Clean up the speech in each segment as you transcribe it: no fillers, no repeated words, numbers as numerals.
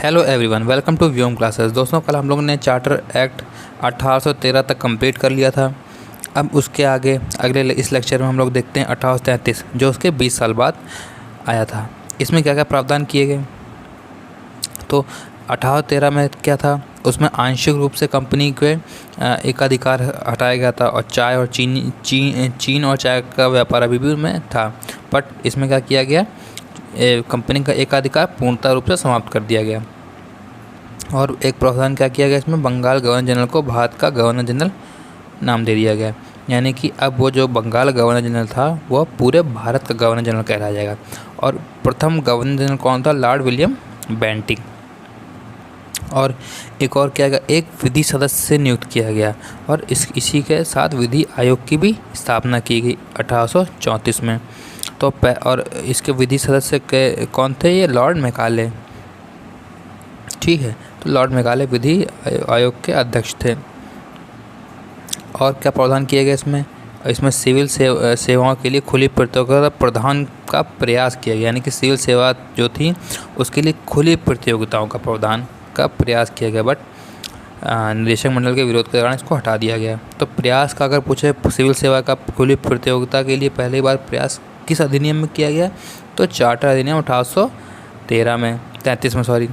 Hello everyone, welcome to Vyom classes. दोस्तों, कल हम लोगों ने चार्टर एक्ट 1813 तक कंप्लीट कर लिया था। अब उसके आगे अगले इस लेक्चर में हम लोग देखते हैं 1833, जो उसके 20 साल बाद आया था। इसमें क्या क्या प्रावधान किए गए? तो 1813 में क्या था? उसमें आंशिक रूप से कंपनी के एकाधिकार हटाया गया था और चाय और चीन और चाय का व्यापार अभी भी में था। बट इसमें क्या किया गया? कंपनी का एकाधिकार पूर्णतः रूप से समाप्त कर दिया गया। और एक प्रावधान क्या किया गया इसमें? बंगाल गवर्नर जनरल को भारत का गवर्नर जनरल नाम दे दिया गया। यानी कि अब वो जो बंगाल गवर्नर जनरल था वह पूरे भारत का गवर्नर जनरल कहलाया जाएगा। और प्रथम गवर्नर जनरल कौन था? Lord William Bentinck. और एक और क्या गया? एक विधि सदस्य नियुक्त किया गया और इसी के साथ विधि आयोग की भी स्थापना की गई 1834 में। तो और इसके विधि सदस्य के कौन थे? ये लॉर्ड मैकाले। ठीक है, तो लॉर्ड मैकाले विधि आयोग के अध्यक्ष थे। और क्या प्रावधान किए गए इसमें सिविल सेवाओं के लिए खुली प्रतियोगिता प्रदान का प्रयास किया गया। यानी कि सिविल सेवा जो थी उसके लिए खुली प्रतियोगिताओं का प्रावधान का प्रयास किया गया। बट निदेशक मंडल के विरोध के दौरान इसको हटा दिया गया। तो प्रयास का अगर पूछे सिविल सेवा का खुली प्रतियोगिता के लिए पहली बार प्रयास किस अधिनियम में किया गया? तो चार्टर अधिनियम 1833 में, सॉरी।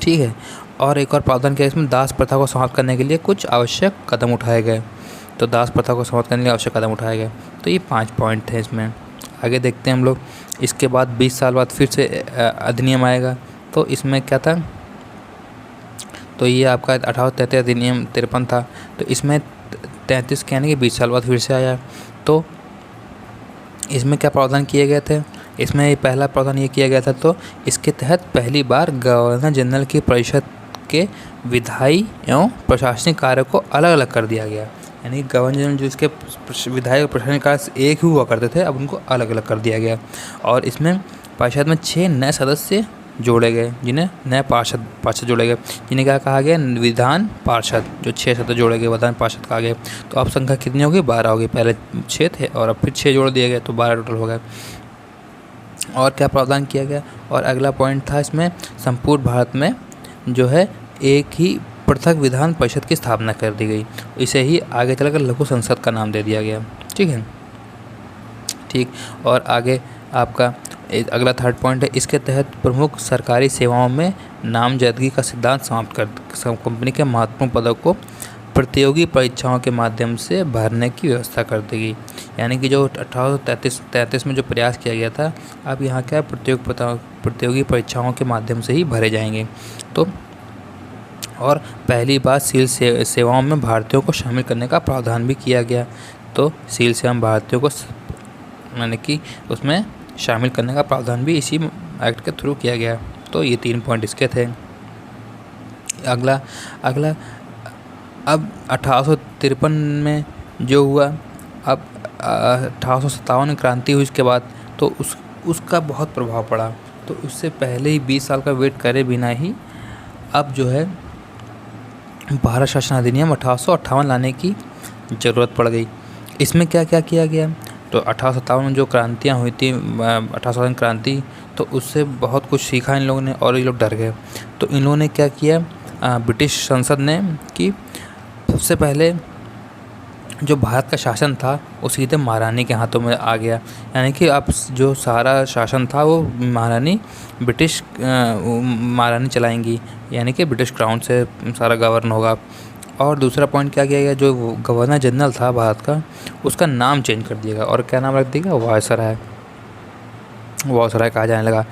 ठीक है, और एक और प्रावधान किया इसमें दास प्रथा को समाप्त करने के लिए कुछ आवश्यक कदम उठाए गए। तो दास प्रथा को समाप्त करने के लिए आवश्यक कदम उठाए गए। तो ये 5 पॉइंट थे इसमें। आगे देखते हैं हम लोग। इसके बाद 20 साल बाद फिर से अधिनियम आएगा। तो इसमें क्या था? तो ये आपका 1833 अधिनियम 53 था। तो इसमें 33 यानी कि 20 साल बाद फिर से आया। तो इसमें क्या प्रावधान किए गए थे? इसमें पहला प्रावधान ये किया गया था, तो इसके तहत पहली बार गवर्नर जनरल की परिषद के विधायी एवं प्रशासनिक कार्य को अलग अलग कर दिया गया। यानी गवर्नर जनरल जो इसके विधायी और प्रशासनिक कार्य एक ही हुआ करते थे, अब उनको अलग अलग कर दिया गया। और इसमें परिषद में 6 नए सदस्य जोड़े गए, जिन्हें नए पार्षद जोड़े गए, जिन्हें क्या कहा गया? विधान पार्षद। जो 6 सदस्य जोड़े गए विधान पार्षद कहा गया। तो अब संख्या कितनी होगी? 12 होगी। पहले 6 थे और अब फिर 6 जोड़ दिए गए, तो 12 टोटल हो गए। और क्या प्रावधान किया गया? और अगला पॉइंट था इसमें, संपूर्ण भारत में जो है एक ही पृथक विधान परिषद की स्थापना कर दी गई। इसे ही आगे चलकर लघु संसद का नाम दे दिया गया। ठीक है, ठीक। और आगे आपका अगला 3rd पॉइंट है, इसके तहत प्रमुख सरकारी सेवाओं में नामजदगी का सिद्धांत समाप्त कर कंपनी के महत्वपूर्ण पदों को प्रतियोगी परीक्षाओं के माध्यम से भरने की व्यवस्था कर दी गई। यानी कि जो 1833 में जो प्रयास किया गया था, अब यहाँ क्या प्रतियोगी परीक्षाओं के माध्यम से ही भरे जाएंगे। तो और पहली बार सिविल सेवाओं में भारतीयों को शामिल करने का प्रावधान भी किया गया। तो सिविल सेवा में भारतीयों को यानी कि उसमें शामिल करने का प्रावधान भी इसी एक्ट के थ्रू किया गया। तो ये 3 पॉइंट इसके थे। अगला अब 1853 में जो हुआ, अब 1857 में क्रांति हुई इसके बाद, तो उसका बहुत प्रभाव पड़ा। तो उससे पहले ही 20 साल का वेट करे बिना ही अब जो है भारत शासन अधिनियम 1858 लाने की ज़रूरत पड़ गई। इसमें क्या क्या किया गया? तो 1857 में जो क्रांतियाँ हुई थी, 1857 क्रांति, तो उससे बहुत कुछ सीखा इन लोगों ने और ये लोग डर गए। तो इन लोगों ने क्या किया? ब्रिटिश संसद ने कि सबसे पहले जो भारत का शासन था वो सीधे महारानी के हाथों में आ गया। यानी कि अब जो सारा शासन था वो ब्रिटिश महारानी चलाएंगी। यानी कि ब्रिटिश क्राउन से सारा गवर्न होगा। और दूसरा पॉइंट क्या किया गया? जो गवर्नर जनरल था भारत का, उसका नाम चेंज कर दिया गया। और क्या नाम रख दिया? वायसराय कहा जाने लगा,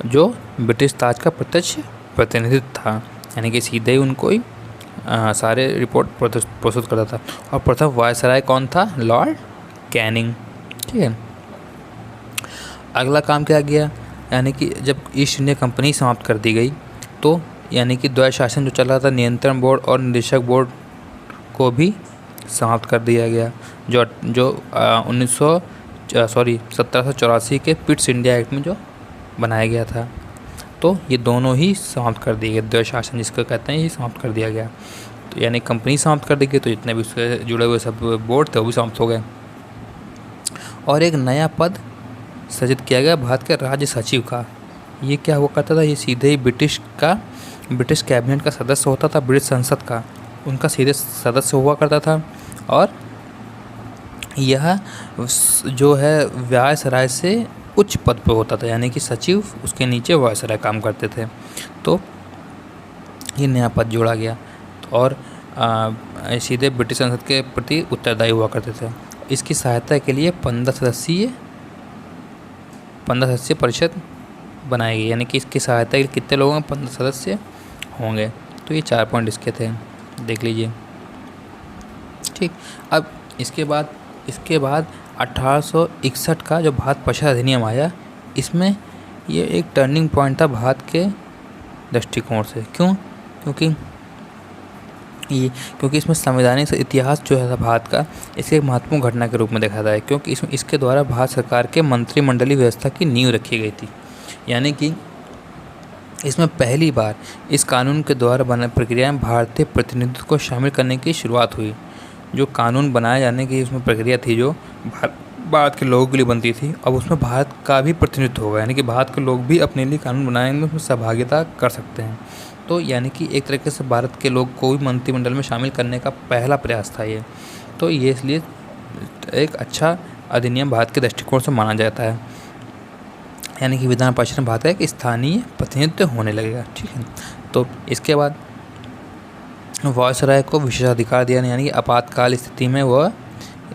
जो ब्रिटिश ताज का प्रत्यक्ष प्रतिनिधित्व था। यानी कि सीधे ही उनको ही सारे रिपोर्ट प्रस्तुत करता था। और प्रथम वायसराय कौन था? Lord Canning. ठीक है, अगला काम क्या किया? यानी कि जब ईस्ट इंडिया कंपनी समाप्त कर दी गई, तो यानी कि द्वैध शासन जो चल रहा था, नियंत्रण बोर्ड और निदेशक बोर्ड को भी समाप्त कर दिया गया। जो 1784 के पिट्स इंडिया एक्ट में जो बनाया गया था। तो ये दोनों ही समाप्त कर दिए गए। द्वैध शासन जिसको कहते हैं, ये समाप्त कर दिया गया। तो यानी कंपनी समाप्त कर दी गई, तो जितने भी उससे जुड़े हुए सब बोर्ड थे वो भी समाप्त हो गए। और एक नया पद सृजित किया गया भारत के राज्य सचिव का। ये क्या हुआ करता था, ये सीधे ही ब्रिटिश कैबिनेट का सदस्य होता था, ब्रिटिश संसद का उनका सीधे सदस्य हुआ करता था। और यह जो है वायसराय से उच्च पद पर होता था, यानी कि सचिव उसके नीचे वायसराय काम करते थे। तो ये नया पद जोड़ा गया और सीधे ब्रिटिश संसद के प्रति उत्तरदायी हुआ करते थे। इसकी सहायता के लिए 15 सदस्यीय परिषद बनाई गई, यानी कि इसकी सहायता के लिए कितने लोग हैं, 15 सदस्य होंगे। तो ये 4 पॉइंट इसके थे, देख लीजिए। ठीक, अब इसके बाद 1861 का जो भारत परिषद अधिनियम आया, इसमें ये एक टर्निंग पॉइंट था भारत के दृष्टिकोण से। क्यों? क्योंकि इसमें संवैधानिक इतिहास जो है भारत का, इसे एक महत्वपूर्ण घटना के रूप में देखा जाए, क्योंकि इसके द्वारा भारत सरकार के मंत्रिमंडलीय व्यवस्था की नींव रखी गई थी। यानी कि इसमें पहली बार इस कानून के द्वारा बना प्रक्रिया में भारतीय प्रतिनिधित्व को शामिल करने की शुरुआत हुई। जो कानून बनाए जाने की उसमें प्रक्रिया थी, जो भारत के लोगों के लिए बनती थी, अब उसमें भारत का भी प्रतिनिधित्व होगा, यानी कि भारत के लोग भी अपने लिए कानून बनाने में उसमें सहभागिता कर सकते हैं। तो यानी कि एक तरीके से भारत के लोग को भी मंत्रिमंडल में शामिल करने का पहला प्रयास था ये। तो ये इसलिए एक अच्छा अधिनियम भारत के दृष्टिकोण से माना जाता है, यानी कि विधान परिषद में भारत का एक स्थानीय प्रतिनिधित्व होने लगेगा। ठीक है, तो इसके बाद वायसराय को विशेषाधिकार दिया, यानी कि आपातकाल स्थिति में वह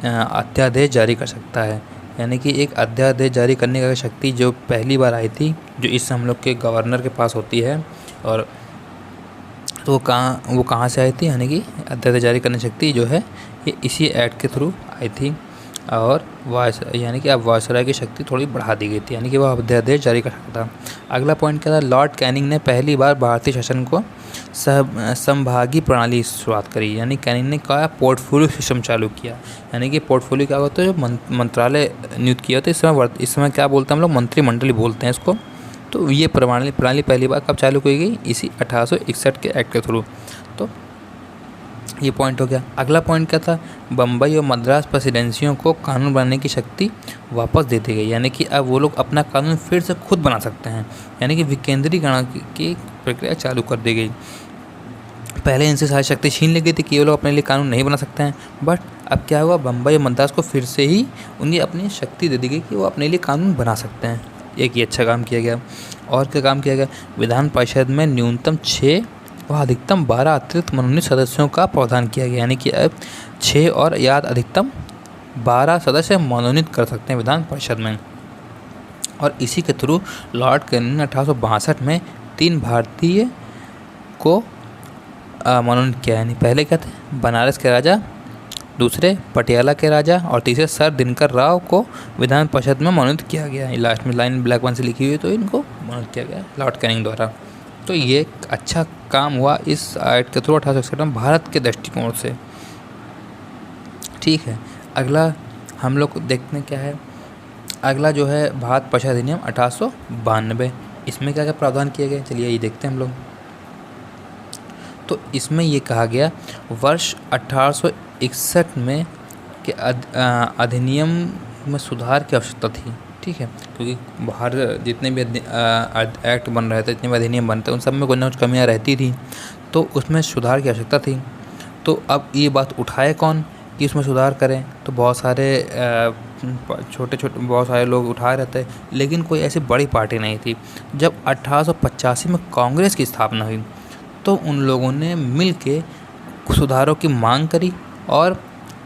अध्यादेश जारी कर सकता है। यानी कि एक अध्यादेश जारी करने का शक्ति जो पहली बार आई थी, जो इस हम लोग के गवर्नर के पास होती है, और तो वो कहाँ से आई थी, यानी कि अध्यादेश जारी करने की शक्ति जो है ये इसी एक्ट के थ्रू आई थी। और यानी कि अब वायसराय की शक्ति थोड़ी बढ़ा दी गई थी, यानी कि वह अध्यादेश जारी कर सकता था। अगला पॉइंट क्या था, लॉर्ड कैनिंग ने पहली बार भारतीय शासन को संभागीय प्रणाली की शुरुआत करी, यानी कैनिंग ने क्या पोर्टफोलियो सिस्टम चालू किया। यानी कि पोर्टफोलियो क्या होता है, जो मंत्रालय नियुक्त किया होता है, इस समय क्या बोलते हैं हम लोग, मंत्रिमंडल बोलते हैं इसको। तो ये प्रणाली पहली बार कब चालू की गई, इसी 1861 के एक्ट के थ्रू। तो ये पॉइंट हो गया। अगला पॉइंट क्या था, बम्बई और मद्रास प्रेसिडेंसियों को कानून बनाने की शक्ति वापस दे दी गई, यानी कि अब वो लोग अपना कानून फिर से खुद बना सकते हैं, यानी कि विकेंद्रीकरण की प्रक्रिया चालू कर दी गई। पहले इनसे सारी शक्ति छीन ली गई थी कि ये लोग अपने लिए कानून नहीं बना सकते हैं, बट अब क्या हुआ, बम्बई और मद्रास को फिर से ही उन्हें अपनी शक्ति दे दी गई कि वो अपने लिए कानून बना सकते हैं। एक ये अच्छा काम किया गया। और क्या काम किया गया, विधान परिषद में न्यूनतम 6 व अधिकतम 12 अतिरिक्त मनोनीत सदस्यों का प्रावधान किया गया, यानी कि अब 6 और या अधिकतम 12 सदस्य मनोनीत कर सकते हैं विधान परिषद में। और इसी के थ्रू लॉर्ड कैनिंग ने 1862 में 3 भारतीय को मनोनीत किया, यानी पहले क्या थे, बनारस के राजा, दूसरे पटियाला के राजा और तीसरे सर दिनकर राव को विधान परिषद में मनोनीत किया गया। लास्ट में लाइन ब्लैक वन से लिखी हुई है, तो इनको मनोनीत किया गया लॉर्ड कैनिंग द्वारा। तो ये एक अच्छा काम हुआ इस एक्ट के थ्रू 1861 में भारत के दृष्टिकोण से। ठीक है, अगला हम लोग देखते हैं क्या है, अगला जो है भारत परिषद अधिनियम 1892। इसमें क्या क्या प्रावधान किए गए, चलिए ये देखते हैं हम लोग। तो इसमें ये कहा गया वर्ष 1861 में कि अधिनियम में सुधार की आवश्यकता थी। ठीक है, क्योंकि बाहर जितने भी एक्ट बन रहे थे, जितने भी अधिनियम बनते, उन सब में कुछ ना कुछ कमियाँ रहती थी, तो उसमें सुधार की आवश्यकता थी। तो अब ये बात उठाए कौन कि उसमें सुधार करें, तो बहुत सारे बहुत सारे लोग उठाए रहते, लेकिन कोई ऐसी बड़ी पार्टी नहीं थी। जब 1885 में कांग्रेस की स्थापना हुई, तो उन लोगों ने मिल के सुधारों की मांग करी और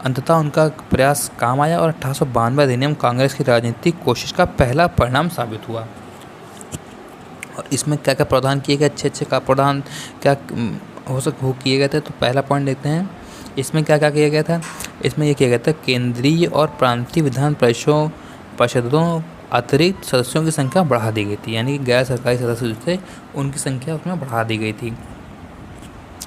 अंततः उनका प्रयास काम आया और 1892 अधिनियम कांग्रेस की राजनीतिक कोशिश का पहला परिणाम साबित हुआ। और इसमें क्या क्या प्रावधान किए गए, अच्छे का प्रावधान क्या हो किए गए थे। तो पहला पॉइंट देखते हैं, इसमें क्या क्या किया गया था। इसमें यह किया गया था, केंद्रीय और प्रांतीय विधान परिषदों अतिरिक्त सदस्यों की संख्या बढ़ा दी गई थी, यानी कि गैर सरकारी सदस्य जो थे उनकी संख्या उसमें बढ़ा दी गई थी।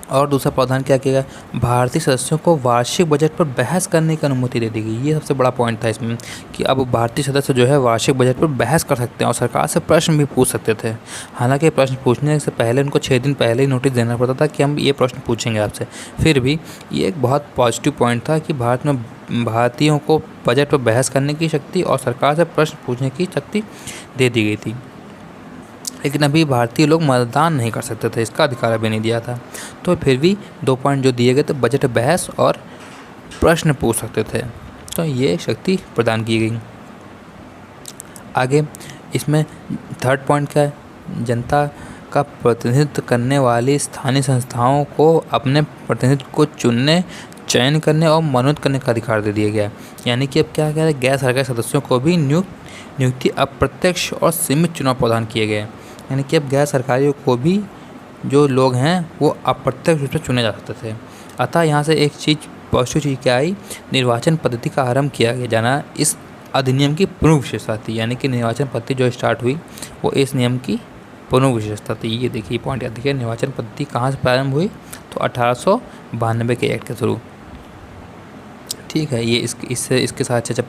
और दूसरा प्रावधान क्या किया गया, भारतीय सदस्यों को वार्षिक बजट पर बहस करने की अनुमति दे दी गई। ये सबसे बड़ा पॉइंट था इसमें कि अब भारतीय सदस्य जो है वार्षिक बजट पर बहस कर सकते हैं और सरकार से प्रश्न भी पूछ सकते थे। हालांकि प्रश्न पूछने से पहले उनको 6 दिन पहले ही नोटिस देना पड़ता था कि हम ये प्रश्न पूछेंगे आपसे। फिर भी ये एक बहुत पॉजिटिव पॉइंट था कि भारत में भारतीयों को बजट पर बहस करने की शक्ति और सरकार से प्रश्न पूछने की शक्ति दे दी गई थी। लेकिन अभी भारतीय लोग मतदान नहीं कर सकते थे, इसका अधिकार अभी नहीं दिया था। तो फिर भी 2 पॉइंट जो दिए गए थे, बजट बहस और प्रश्न पूछ सकते थे, तो ये शक्ति प्रदान की गई। आगे इसमें थर्ड पॉइंट क्या है, जनता का प्रतिनिधित्व करने वाली स्थानीय संस्थाओं को अपने प्रतिनिधित्व को चुनने, चयन करने और मनोनीत करने का अधिकार दे दिया गया। यानी कि अब क्या कह रहे हैं, गैर सरकारी सदस्यों को भी नियुक्ति अप्रत्यक्ष और सीमित चुनाव प्रदान किए गए। यानी कि अब गैर सरकारियों को भी जो लोग हैं वो अप्रत्यक्ष रूप से चुने जा सकते थे। अतः यहाँ से एक चीज़ पॉजिटिव चीज़ क्या आई, निर्वाचन पद्धति का आरंभ किया गया जाना इस अधिनियम की प्रमुख विशेषता थी। यानी कि निर्वाचन पद्धति जो स्टार्ट हुई वो इस नियम की प्रमुख विशेषता थी। ये देखिए पॉइंट याद रखिए, निर्वाचन पद्धति कहाँ से प्रारंभ हुई, तो 1892 के एक्ट के थ्रू। ठीक है, ये इसके साथ अच्छा